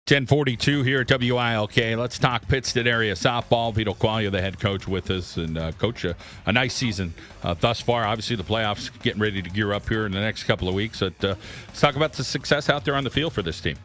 10:42 here at WILK. Let's talk Pittston Area Softball. Vito Quaglia, the head coach, with us. And, Coach, a nice season thus far. Obviously, the playoffs getting ready to gear up here in the next couple of weeks. But let's talk about the success out there on the field for this team.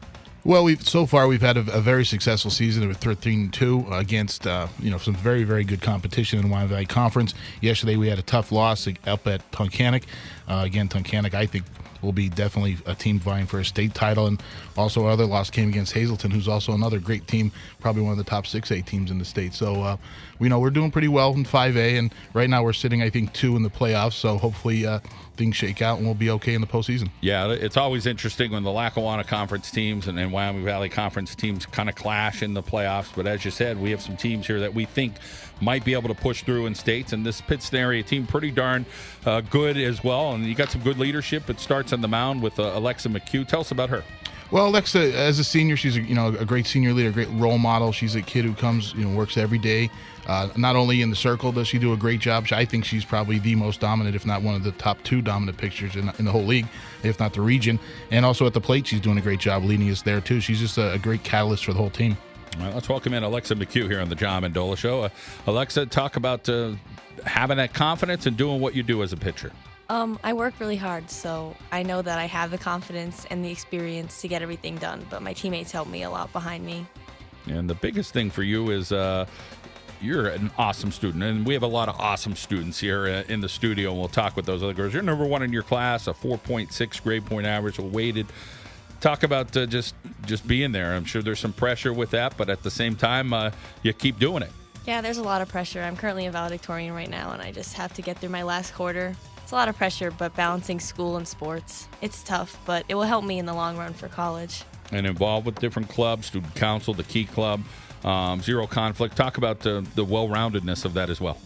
Well, we've had a very successful season with 13-2 against some very, very good competition in the Wyoming Valley Conference. Yesterday we had a tough loss up at Tunkhannock. Again, Tunkhannock, I think, will be definitely a team vying for a state title. And also our other loss came against Hazleton, who's also another great team, probably one of the top 6A teams in the state. So we know we're doing pretty well in 5A, and right now we're sitting, I think, 2 in the playoffs. So hopefully things shake out and we'll be okay in the postseason. Yeah, it's always interesting when the Lackawanna Conference teams and Wyoming Valley Conference teams kind of clash in the playoffs. But as you said, we have some teams here that we think might be able to push through in states, and this Pittston area team pretty darn good as well. And you got some good leadership. It starts on the mound with Alexa Mchugh. Tell us about her. Well, Alexa, as a senior, she's a great senior leader, a great role model. She's a kid who comes, works every day. Not only in the circle does she do a great job, I think she's probably the most dominant, if not one of the top 2 dominant pitchers in the whole league, if not the region. And also at the plate, she's doing a great job leading us there, too. She's just a great catalyst for the whole team. All right, let's welcome in Alexa Mchugh here on the John Mendola Show. Alexa, talk about having that confidence and doing what you do as a pitcher. I work really hard, so I know that I have the confidence and the experience to get everything done, but my teammates help me a lot behind me. And the biggest thing for you is you're an awesome student, and we have a lot of awesome students here in the studio, and we'll talk with those other girls. You're number 1 in your class, a 4.6 grade point average, a weighted. Talk about just being there. I'm sure there's some pressure with that, but at the same time, you keep doing it. Yeah, there's a lot of pressure. I'm currently a valedictorian right now, and I just have to get through my last quarter. It's a lot of pressure, but balancing school and sports, it's tough, but it will help me in the long run for college. And involved with different clubs, student council, the Key Club, zero conflict. Talk about the well-roundedness of that as well.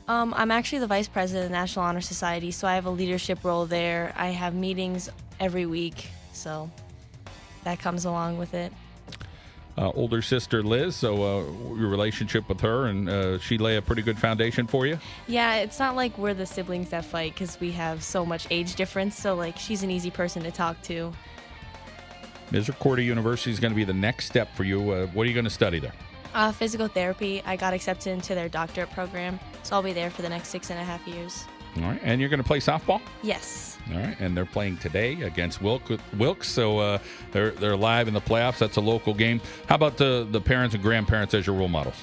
I'm actually the vice president of the National Honor Society, so I have a leadership role there. I have meetings every week, so that comes along with it. Older sister Liz, so your relationship with her, and she lay a pretty good foundation for you? Yeah, it's not like we're the siblings that fight because we have so much age difference, so she's an easy person to talk to. Misericordia University is going to be the next step for you. What are you going to study there? Physical therapy. I got accepted into their doctorate program, so I'll be there for the next 6.5 years. All right, and you're going to play softball? Yes. All right, and they're playing today against Wilkes, so they're live in the playoffs. That's a local game. How about the parents and grandparents as your role models?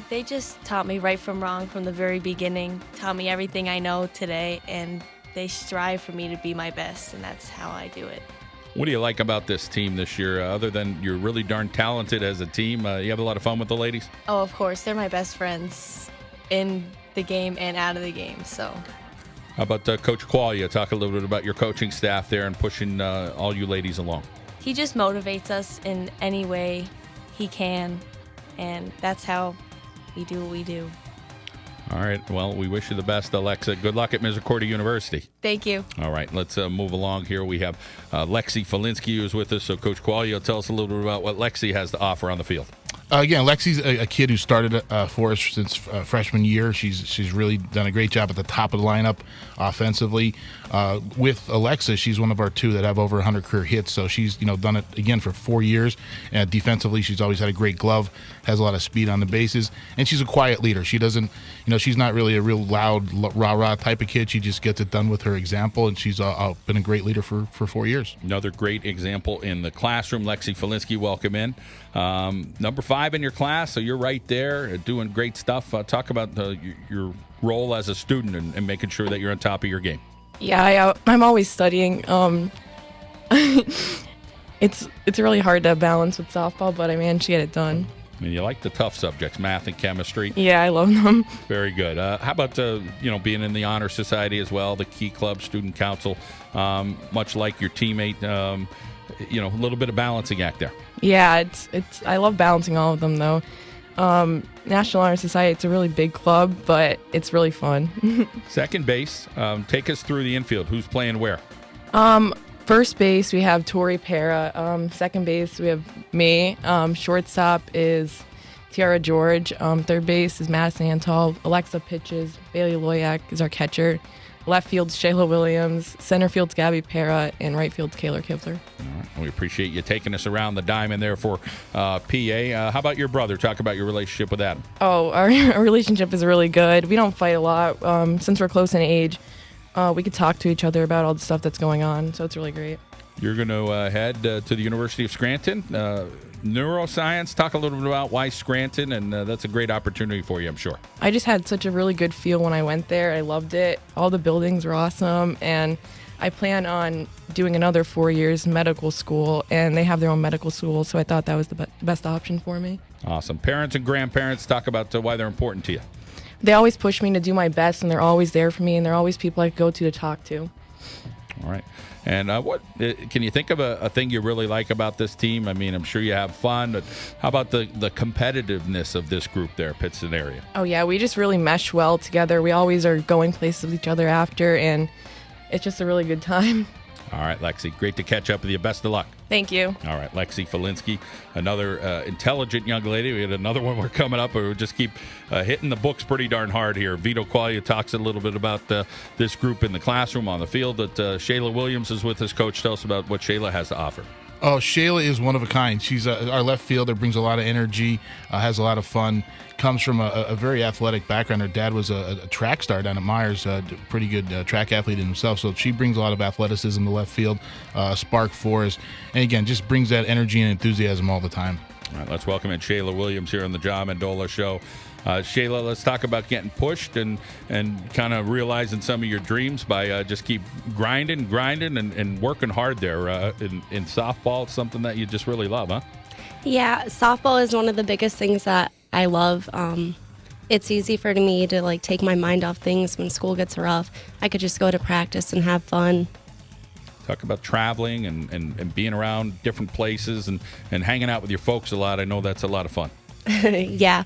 They just taught me right from wrong from the very beginning, taught me everything I know today, and they strive for me to be my best, and that's how I do it. What do you like about this team this year, other than you're really darn talented as a team? You have a lot of fun with the ladies? Oh, of course. They're my best friends in the game and out of the game, so. How about Coach Quaglia? Talk a little bit about your coaching staff there and pushing all you ladies along. He just motivates us in any way he can, and that's how we do what we do. All right. Well, we wish you the best, Alexa. Good luck at Misericordia University. Thank you. All right. Let's move along here. We have Lexi Falinsky who's with us. So, Coach Quaglia, tell us a little bit about what Lexi has to offer on the field. Again, Lexi's a kid who started for us since freshman year. She's really done a great job at the top of the lineup offensively. With Alexa, she's one of our 2 that have over 100 career hits. So she's done it again for 4 years. And defensively, she's always had a great glove, has a lot of speed on the bases, and she's a quiet leader. She doesn't, she's not really a real loud rah-rah type of kid. She just gets it done with her example, and she's been a great leader for 4 years. Another great example in the classroom. Lexi Falinsky, welcome in. Number 5 in your class, so you're right there doing great stuff. Talk about your role as a student and making sure that you're on top of your game. Yeah, I'm always studying. It's really hard to balance with softball, but I managed to get it done. I mean, you like the tough subjects, math and chemistry. Yeah, I love them. Very good. How about being in the Honor Society as well, the Key Club, Student Council, much like your teammate, a little bit of balancing act there. Yeah, I love balancing all of them, though. National Honor Society, it's a really big club, but it's really fun. Second base, take us through the infield. Who's playing where? First base, we have Tori Para. Second base, we have me. Shortstop is Tiara George. Third base is Madison Antal. Alexa pitches. Bailey Loyak is our catcher. left field's Shayla Williams, center field's Gabby Pera, and right field's Kayla Kibler. All right. We appreciate you taking us around the diamond there for PA. How about your brother? Talk about your relationship with Adam. Oh, our relationship is really good. We don't fight a lot. Since we're close in age, we could talk to each other about all the stuff that's going on, so it's really great. You're going to head to the University of Scranton. Neuroscience, talk a little bit about why Scranton, and that's a great opportunity for you, I'm sure. I just had such a really good feel when I went there. I loved it. All the buildings were awesome, and I plan on doing another 4 years medical school, and they have their own medical school, so I thought that was the best option for me. Awesome. Parents and grandparents, talk about why they're important to you. They always push me to do my best, and they're always there for me, and they're always people I go to talk to. All right. And what can you think of a thing you really like about this team? I mean, I'm sure you have fun, but how about the competitiveness of this group there, Pittston area? Oh, yeah, we just really mesh well together. We always are going places with each other after, and it's just a really good time. All right, Lexi, great to catch up with you. Best of luck. Thank you. All right, Lexi Falinsky, another intelligent young lady. We had another one we're coming up, but we'll just keep hitting the books pretty darn hard here. Vito Quaglia talks a little bit about this group in the classroom, on the field. That Shayla Williams is with us. Coach, tell us about what Shayla has to offer. Oh, Shayla is one of a kind. She's our left fielder, brings a lot of energy, has a lot of fun, comes from a very athletic background. Her dad was a track star down at Myers, pretty good track athlete in himself. So she brings a lot of athleticism to left field, spark for us. And again, just brings that energy and enthusiasm all the time. All right, let's welcome in Shayla Williams here on the Mendola Show. Shayla, let's talk about getting pushed and kind of realizing some of your dreams by just keep grinding and working hard there in softball. It's something that you just really love, huh? Yeah, softball is one of the biggest things that I love. It's easy for me to take my mind off things when school gets rough. I could just go to practice and have fun. Talk about traveling and being around different places and hanging out with your folks a lot. I know that's a lot of fun. Yeah.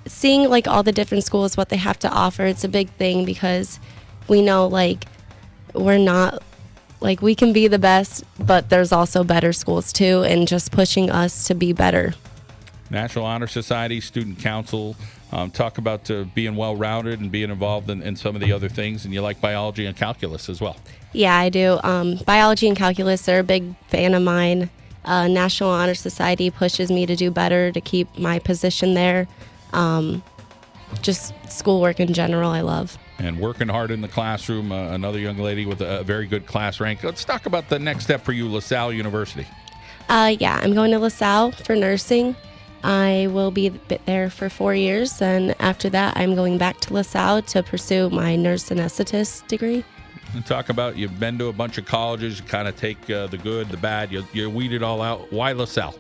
Seeing all the different schools, what they have to offer, it's a big thing because we know we're not we can be the best, but there's also better schools too, and just pushing us to be better. National Honor Society, Student Council, talk about being well-rounded and being involved in some of the other things, and you like biology and calculus as well. Yeah, I do. Biology and calculus are a big fan of mine. National Honor Society pushes me to do better, to keep my position there. Just schoolwork in general, I love. And working hard in the classroom, another young lady with a very good class rank. Let's talk about the next step for you, LaSalle University. Yeah, I'm going to LaSalle for nursing. I will be there for 4 years, and after that, I'm going back to LaSalle to pursue my nurse anesthetist degree. And talk about, you've been to a bunch of colleges, you kind of take the good, the bad, you weed it all out. Why LaSalle?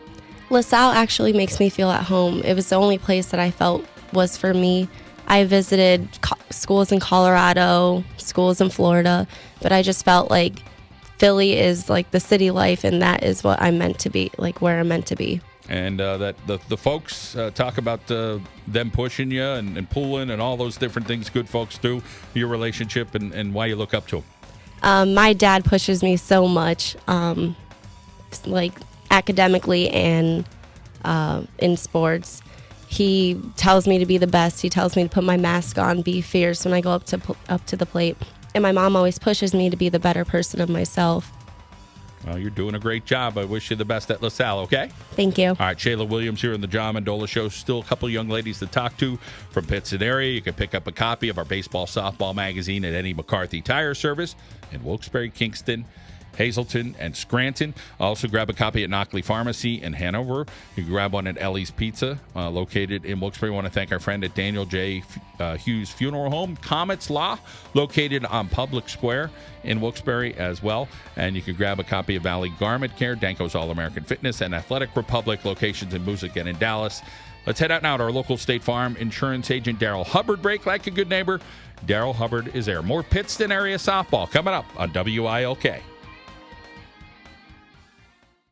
LaSalle actually makes me feel at home. It was the only place that I felt was for me. I visited schools in Colorado, schools in Florida, but I just felt like Philly is the city life, and that is what I'm meant to be, where I'm meant to be. And that the folks talk about them pushing you and pulling and all those different things good folks do, your relationship and why you look up to them. My dad pushes me so much, academically and in sports. He tells me to be the best. He tells me to put my mask on, be fierce when I go up to the plate. And my mom always pushes me to be the better person of myself. Well, you're doing a great job. I wish you the best at LaSalle, okay? Thank you. All right, Shayla Williams here in the Mendola Show. Still a couple young ladies to talk to from Pittston area. You can pick up a copy of our baseball, softball magazine at any McCarthy Tire Service in Wilkes-Barre, Kingston, Hazleton, and Scranton. Also grab a copy at Knockley Pharmacy in Hanover. You can grab one at Ellie's Pizza, located in Wilkes-Barre. I want to thank our friend at Daniel J. Hughes Funeral Home. Comets Law, located on Public Square in Wilkes-Barre as well. And you can grab a copy of Valley Garment Care, Danko's All-American Fitness, and Athletic Republic, locations in Moosic and in Dallas. Let's head out now to our local State Farm insurance agent, Daryl Hubbard. Break like a good neighbor. Daryl Hubbard is there. More Pittston area softball coming up on WILK.